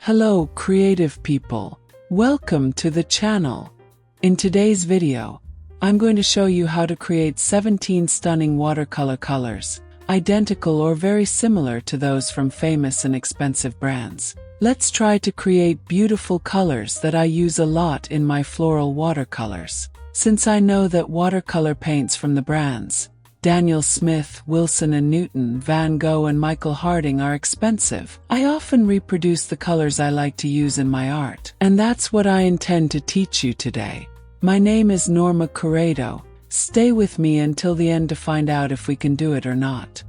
Hello creative people, welcome to the channel. In today's video, I'm going to show you how to create 17 stunning watercolor colors, identical or very similar to those from famous and expensive brands. Let's try to create beautiful colors that I use a lot in my floral watercolors. Since I know that watercolor paints from the brands Daniel Smith, Wilson & Newton, Van Gogh and Michael Harding are expensive, I often reproduce the colors I like to use in my art. And that's what I intend to teach you today. My name is Norma Corrado. Stay with me until the end to find out if we can do it or not.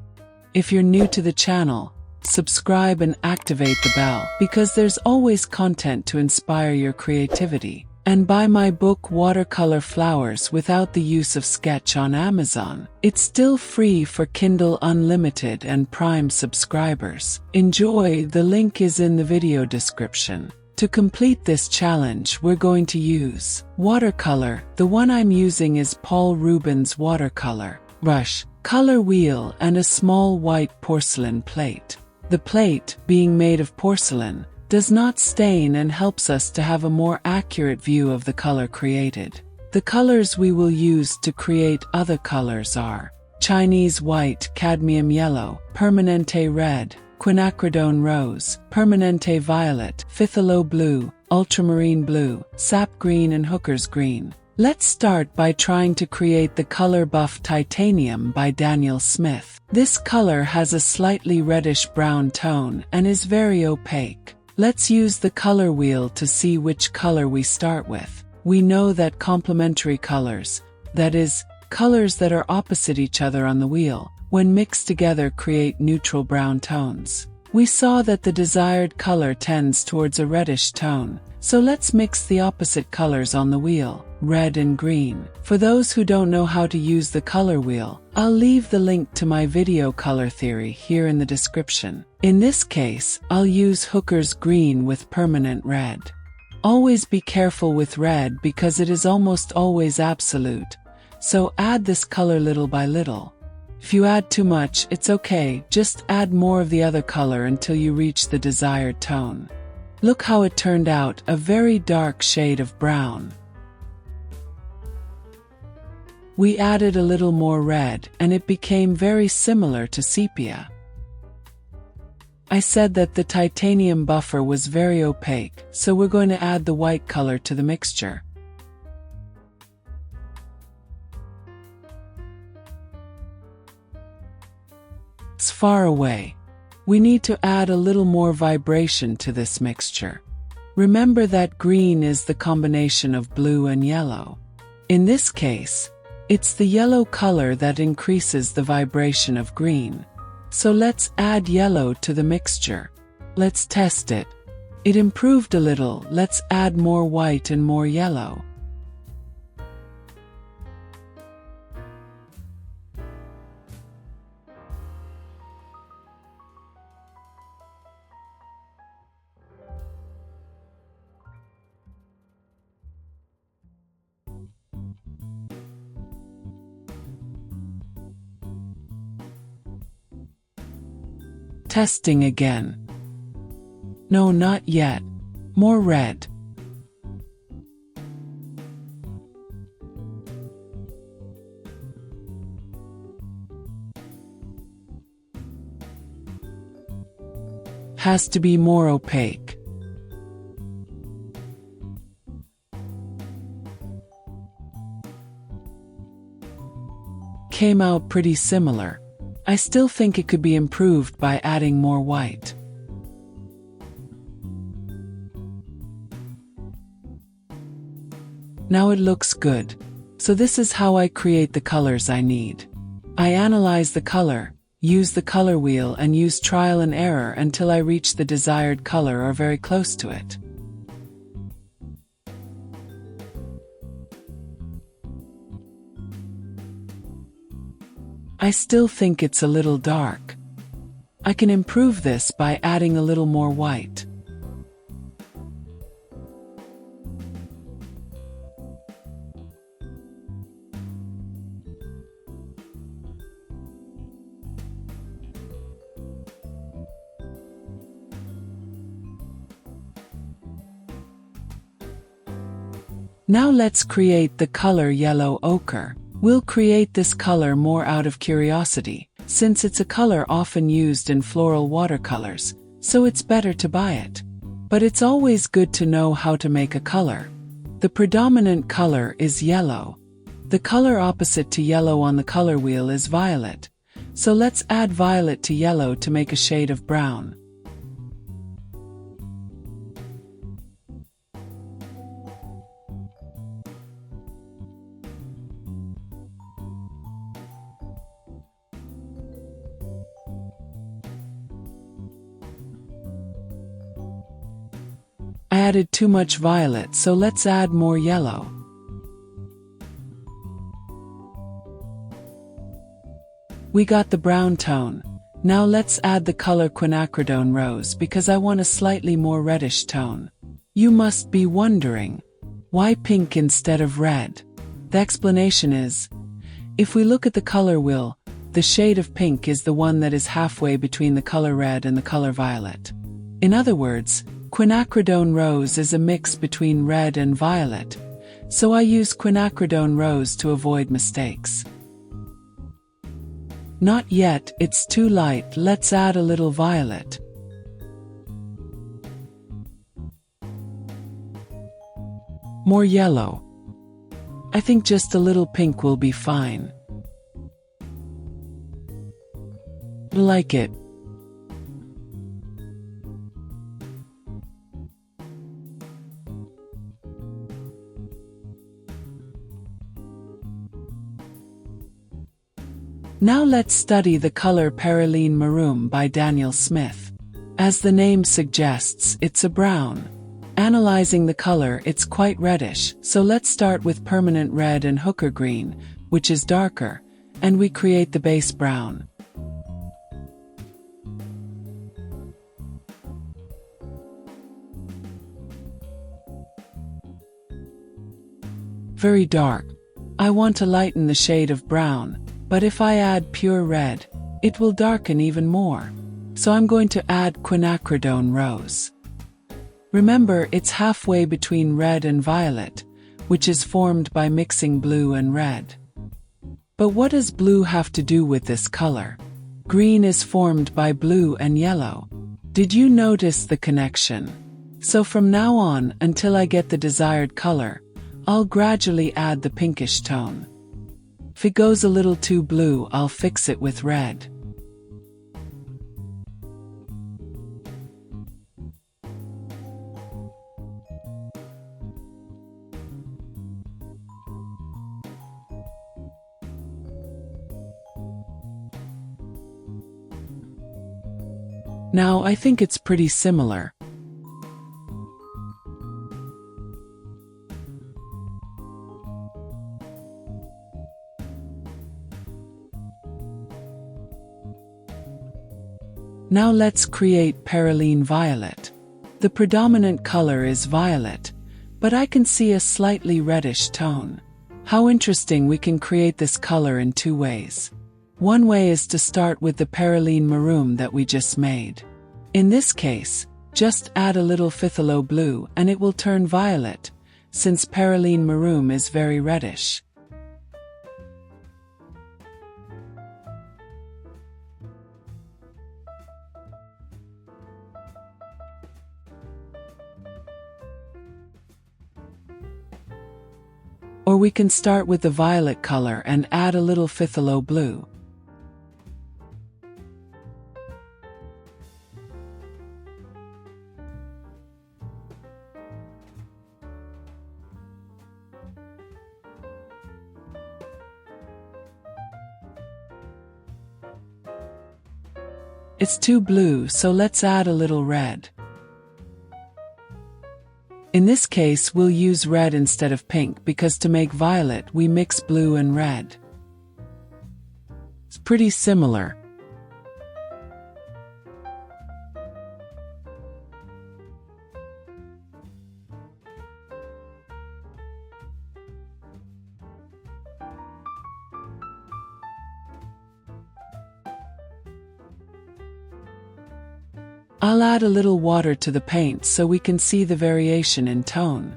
If you're new to the channel, subscribe and activate the bell, because there's always content to inspire your creativity. And buy my book Watercolor Flowers Without the Use of Sketch on Amazon. It's still free for Kindle Unlimited and Prime subscribers. Enjoy, the link is in the video description. To complete this challenge, we're going to use watercolor. The one I'm using is Paul Rubens watercolor, brush, color wheel and a small white porcelain plate. The plate, being made of porcelain, does not stain and helps us to have a more accurate view of the color created. The colors we will use to create other colors are Chinese white, cadmium yellow, permanente red, quinacridone rose, permanente violet, phthalo blue, ultramarine blue, sap green and hooker's green. Let's start by trying to create the color buff titanium by Daniel Smith. This color has a slightly reddish-brown tone and is very opaque. Let's use the color wheel to see which color we start with. We know that complementary colors, that is, colors that are opposite each other on the wheel, when mixed together create neutral brown tones. We saw that the desired color tends towards a reddish tone, so let's mix the opposite colors on the wheel, red and green. For those who don't know how to use the color wheel, I'll leave the link to my video color theory here in the description. In this case, I'll use hooker's green with permanent red. Always be careful with red because it is almost always absolute, so add this color little by little. If you add too much, it's okay, just add more of the other color until you reach the desired tone. Look how it turned out, a very dark shade of brown. We added a little more red, and it became very similar to sepia. I said that the titanium buffer was very opaque, so we're going to add the white color to the mixture. It's far away. We need to add a little more vibration to this mixture. Remember that green is the combination of blue and yellow. In this case, it's the yellow color that increases the vibration of green. So let's add yellow to the mixture. Let's test it. It improved a little. Let's add more white and more yellow. Testing again. No, not yet. More red. Has to be more opaque. Came out pretty similar. I still think it could be improved by adding more white. Now it looks good. So this is how I create the colors I need. I analyze the color, use the color wheel and use trial and error until I reach the desired color or very close to it. I still think it's a little dark. I can improve this by adding a little more white. Now let's create the color yellow ochre. We'll create this color more out of curiosity, since it's a color often used in floral watercolors, so it's better to buy it. But it's always good to know how to make a color. The predominant color is yellow. The color opposite to yellow on the color wheel is violet, so let's add violet to yellow to make a shade of brown. I added too much violet, so let's add more yellow. We got the brown tone. Now let's add the color Quinacridone Rose because I want a slightly more reddish tone. You must be wondering, why pink instead of red? The explanation is, if we look at the color wheel, the shade of pink is the one that is halfway between the color red and the color violet. In other words, Quinacridone Rose is a mix between red and violet, so I use Quinacridone Rose to avoid mistakes. Not yet, it's too light, let's add a little violet. More yellow. I think just a little pink will be fine. Like it. Now let's study the color Perylene Maroon by Daniel Smith. As the name suggests, it's a brown. Analyzing the color, it's quite reddish, so let's start with permanent red and hooker green, which is darker, and we create the base brown. Very dark. I want to lighten the shade of brown. But if I add pure red, it will darken even more. So I'm going to add Quinacridone Rose. Remember, it's halfway between red and violet, which is formed by mixing blue and red. But what does blue have to do with this color? Green is formed by blue and yellow. Did you notice the connection? So from now on, until I get the desired color, I'll gradually add the pinkish tone. If it goes a little too blue, I'll fix it with red. Now I think it's pretty similar. Now let's create Perylene Violet. The predominant color is violet, but I can see a slightly reddish tone. How interesting, we can create this color in two ways. One way is to start with the Perylene Maroon that we just made. In this case, just add a little Phthalo blue and it will turn violet, since Perylene Maroon is very reddish. Or we can start with the violet color and add a little Phthalo blue. It's too blue, so let's add a little red. In this case, we'll use red instead of pink because to make violet, we mix blue and red. It's pretty similar. I'll add a little water to the paint so we can see the variation in tone.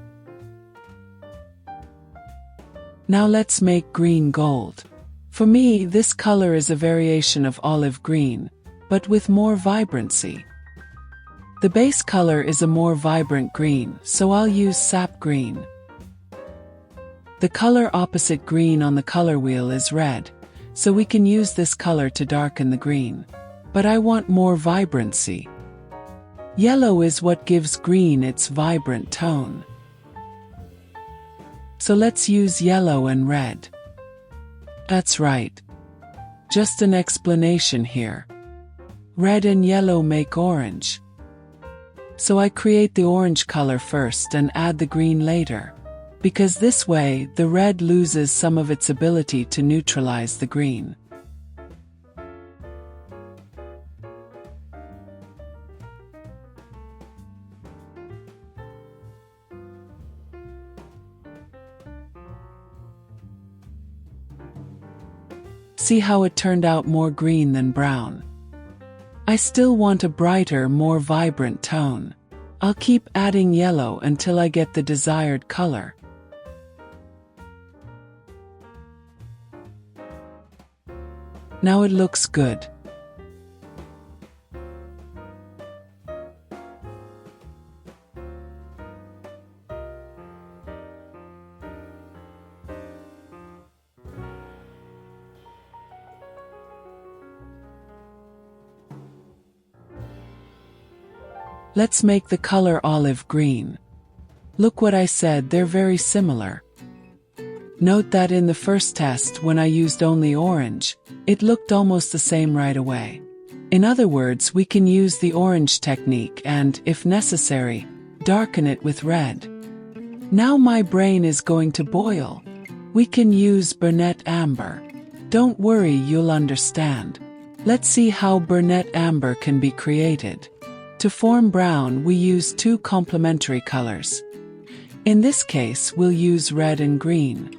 Now let's make green gold. For me, this color is a variation of olive green, but with more vibrancy. The base color is a more vibrant green, so I'll use sap green. The color opposite green on the color wheel is red, so we can use this color to darken the green. But I want more vibrancy. Yellow is what gives green its vibrant tone. So let's use yellow and red. That's right. Just an explanation here. Red and yellow make orange. So I create the orange color first and add the green later, because this way the red loses some of its ability to neutralize the green. See how it turned out more green than brown? I still want a brighter, more vibrant tone. I'll keep adding yellow until I get the desired color. Now it looks good. Let's make the color olive green. Look what I said, they're very similar. Note that in the first test, when I used only orange, it looked almost the same right away. In other words, we can use the orange technique and, if necessary, darken it with red. Now my brain is going to boil. We can use burnet amber. Don't worry, you'll understand. Let's see how burnet amber can be created. To form brown, we use two complementary colors. In this case, we'll use red and green.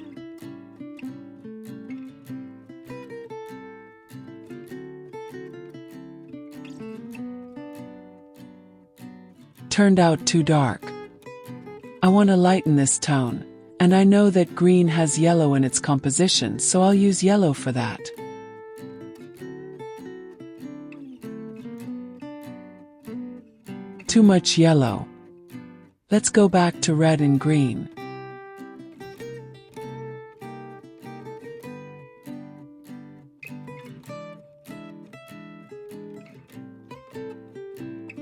Turned out too dark. I want to lighten this tone, and I know that green has yellow in its composition, so I'll use yellow for that. Too much yellow. Let's go back to red and green.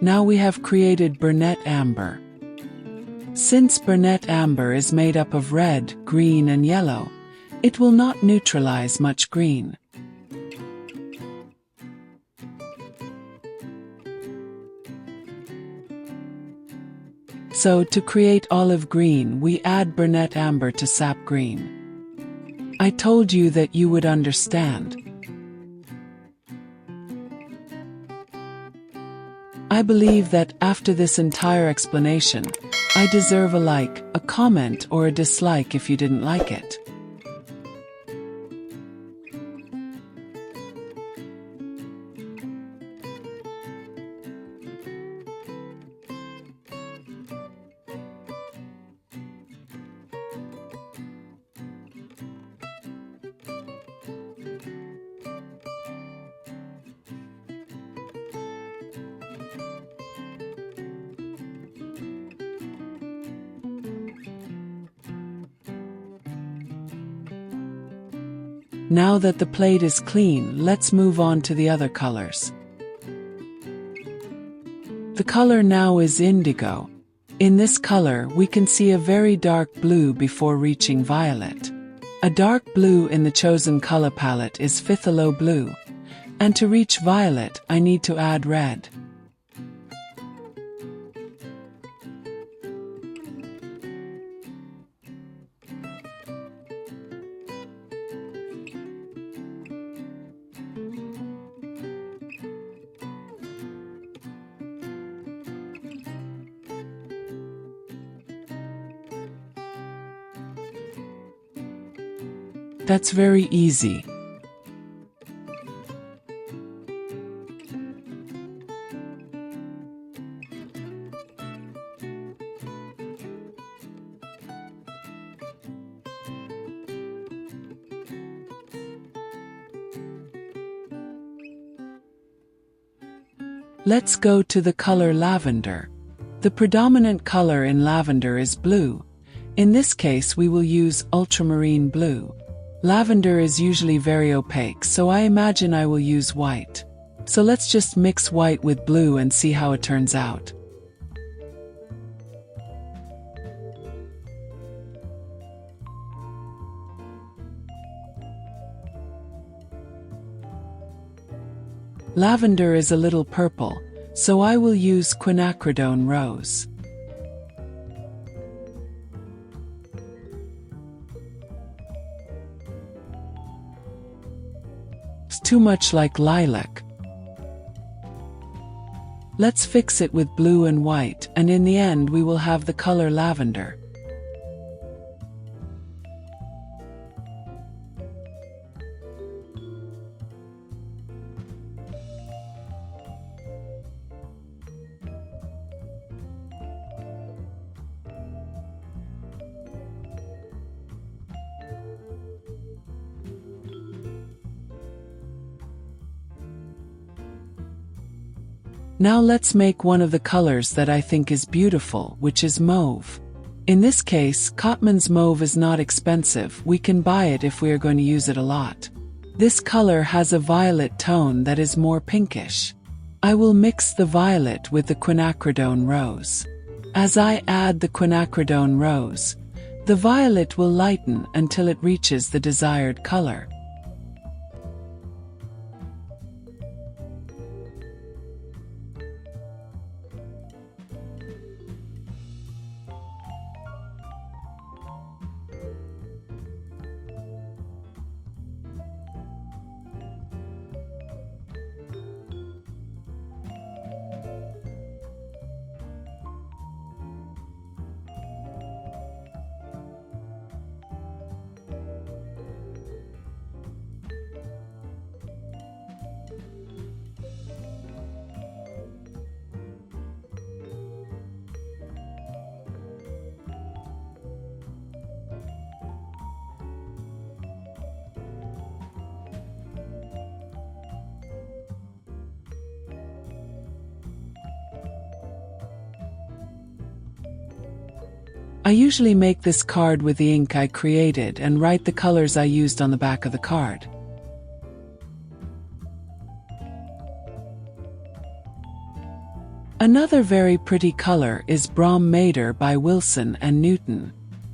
Now we have created burnet amber. Since burnet amber is made up of red, green and yellow, it will not neutralize much green. So to create olive green, we add burnet amber to sap green. I told you that you would understand. I believe that after this entire explanation, I deserve a like, a comment or a dislike if you didn't like it. Now that the plate is clean, let's move on to the other colors. The color now is indigo. In this color, we can see a very dark blue before reaching violet. A dark blue in the chosen color palette is Phthalo blue, and to reach violet, I need to add red. That's very easy. Let's go to the color lavender. The predominant color in lavender is blue. In this case we will use ultramarine blue. Lavender is usually very opaque, so I imagine I will use white. So let's just mix white with blue and see how it turns out. Lavender is a little purple, so I will use Quinacridone rose. It's too much like lilac. Let's fix it with blue and white, and in the end we will have the color lavender. Now let's make one of the colors that I think is beautiful, which is mauve. In this case, Cadmium's mauve is not expensive, we can buy it if we are going to use it a lot. This color has a violet tone that is more pinkish. I will mix the violet with the Quinacridone rose. As I add the Quinacridone rose, the violet will lighten until it reaches the desired color. I usually make this card with the ink I created and write the colors I used on the back of the card. Another very pretty color is Brom Mater by Wilson and Newton.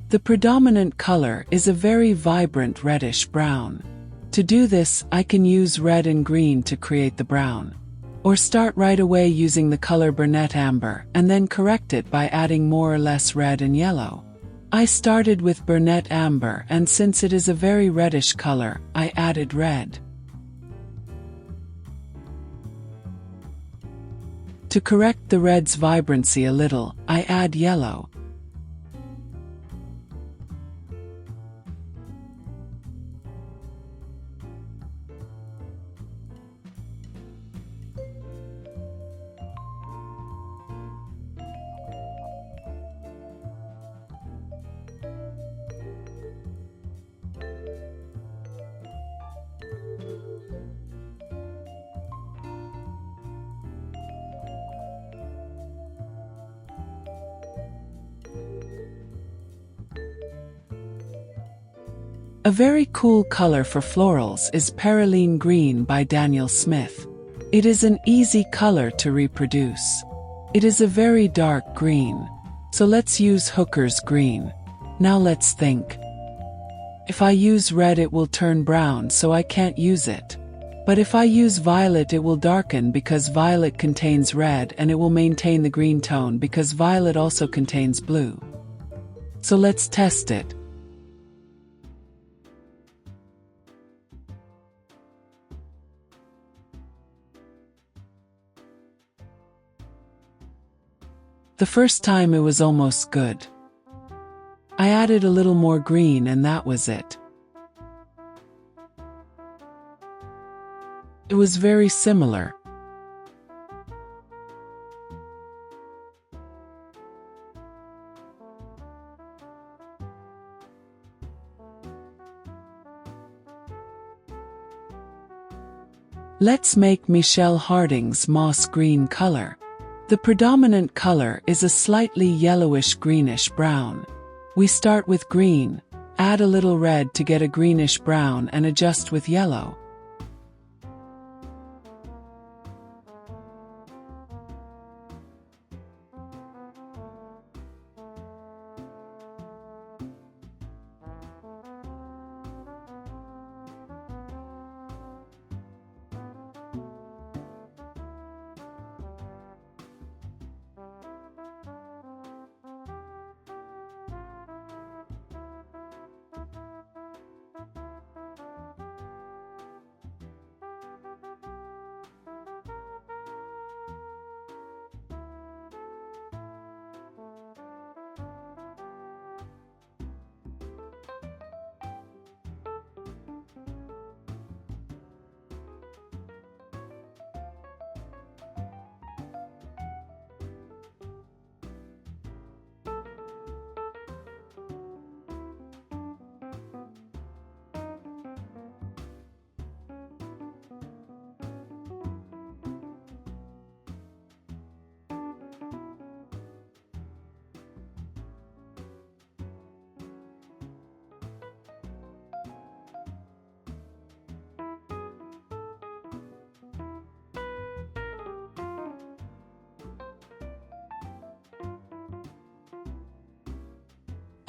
The predominant color is a very vibrant reddish brown. To do this, I can use red and green to create the brown. Or start right away using the color Burnet Amber and then correct it by adding more or less red and yellow. I started with Burnet Amber, and since it is a very reddish color, I added red. To correct the red's vibrancy a little, I add yellow. A very cool color for florals is Perylene Green by Daniel Smith. It is an easy color to reproduce. It is a very dark green, so let's use Hooker's green. Now let's think. If I use red it will turn brown, so I can't use it. But if I use violet it will darken because violet contains red, and it will maintain the green tone because violet also contains blue. So let's test it. The first time it was almost good. I added a little more green and that was it. It was very similar. Let's make Michelle Harding's moss green color. The predominant color is a slightly yellowish-greenish brown. We start with green, add a little red to get a greenish brown and adjust with yellow.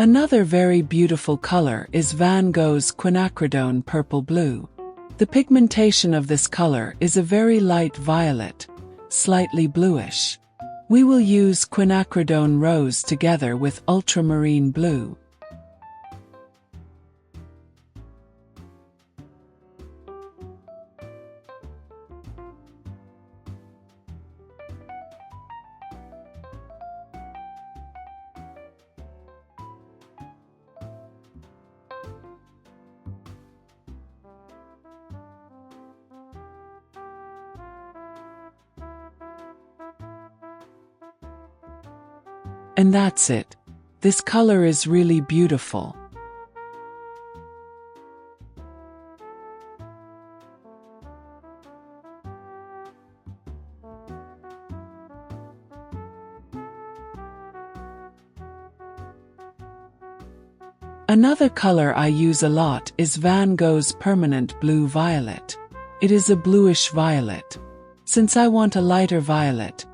Another very beautiful color is Van Gogh's Quinacridone purple blue. The pigmentation of this color is a very light violet, slightly bluish. We will use Quinacridone rose together with ultramarine blue. And that's it. This color is really beautiful. Another color I use a lot is Van Gogh's Permanent Blue Violet. It is a bluish violet. Since I want a lighter violet,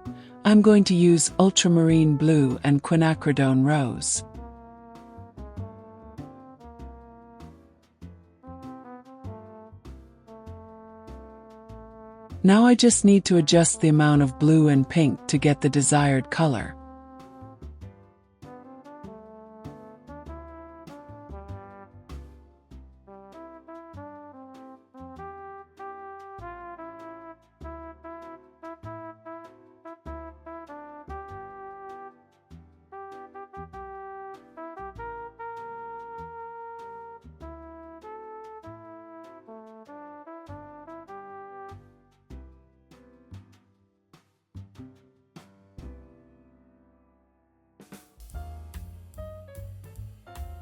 I'm going to use ultramarine blue and quinacridone rose. Now I just need to adjust the amount of blue and pink to get the desired color.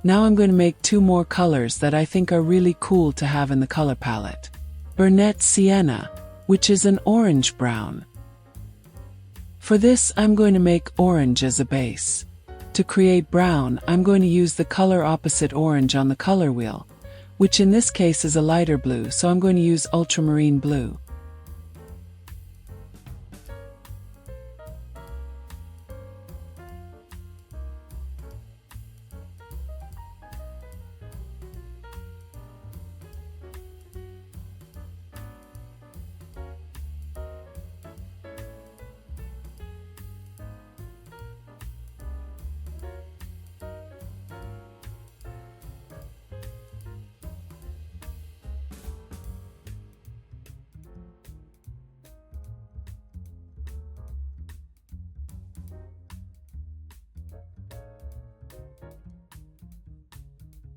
Now I'm going to make two more colors that I think are really cool to have in the color palette. Burnet Sienna, which is an orange brown. For this, I'm going to make orange as a base. To create brown, I'm going to use the color opposite orange on the color wheel, which in this case is a lighter blue, so I'm going to use ultramarine blue.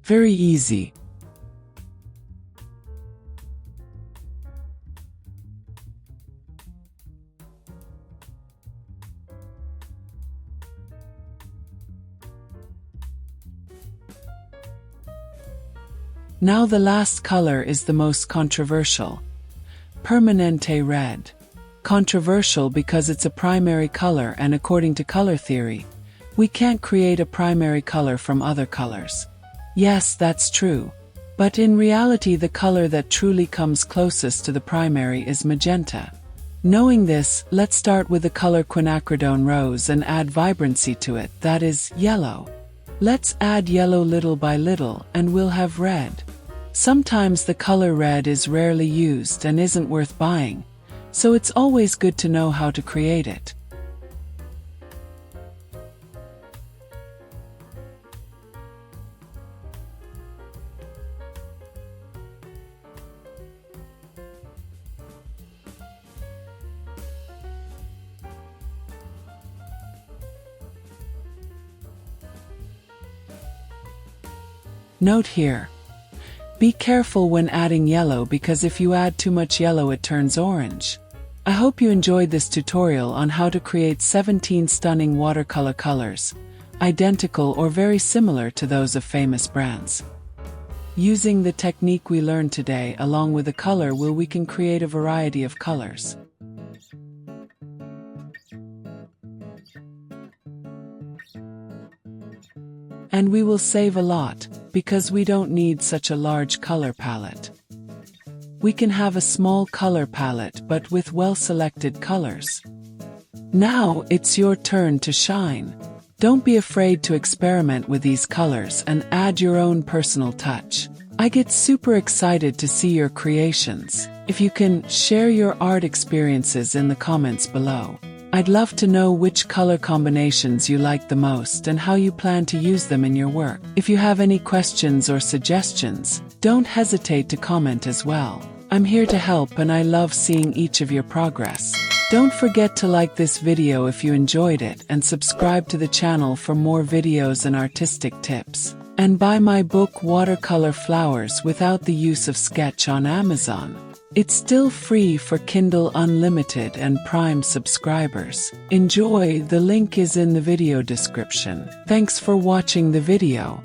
Very easy. Now the last color is the most controversial. Permanente red. Controversial because it's a primary color, and according to color theory, we can't create a primary color from other colors. Yes, that's true. But in reality, the color that truly comes closest to the primary is magenta. Knowing this, let's start with the color Quinacridone Rose and add vibrancy to it, that is, yellow. Let's add yellow little by little, and we'll have red. Sometimes the color red is rarely used and isn't worth buying, so it's always good to know how to create it. Note here. Be careful when adding yellow, because if you add too much yellow it turns orange. I hope you enjoyed this tutorial on how to create 17 stunning watercolor colors, identical or very similar to those of famous brands. Using the technique we learned today along with the color wheel, we can create a variety of colors. And we will save a lot, because we don't need such a large color palette. We can have a small color palette but with well-selected colors. Now it's your turn to shine. Don't be afraid to experiment with these colors and add your own personal touch. I get super excited to see your creations. If you can, share your art experiences in the comments below. I'd love to know which color combinations you like the most and how you plan to use them in your work. If you have any questions or suggestions, don't hesitate to comment as well. I'm here to help, and I love seeing each of your progress. Don't forget to like this video if you enjoyed it, and subscribe to the channel for more videos and artistic tips. And buy my book Watercolor Flowers Without the Use of Sketch on Amazon. It's still free for Kindle Unlimited and Prime subscribers. Enjoy, the link is in the video description. Thanks for watching the video.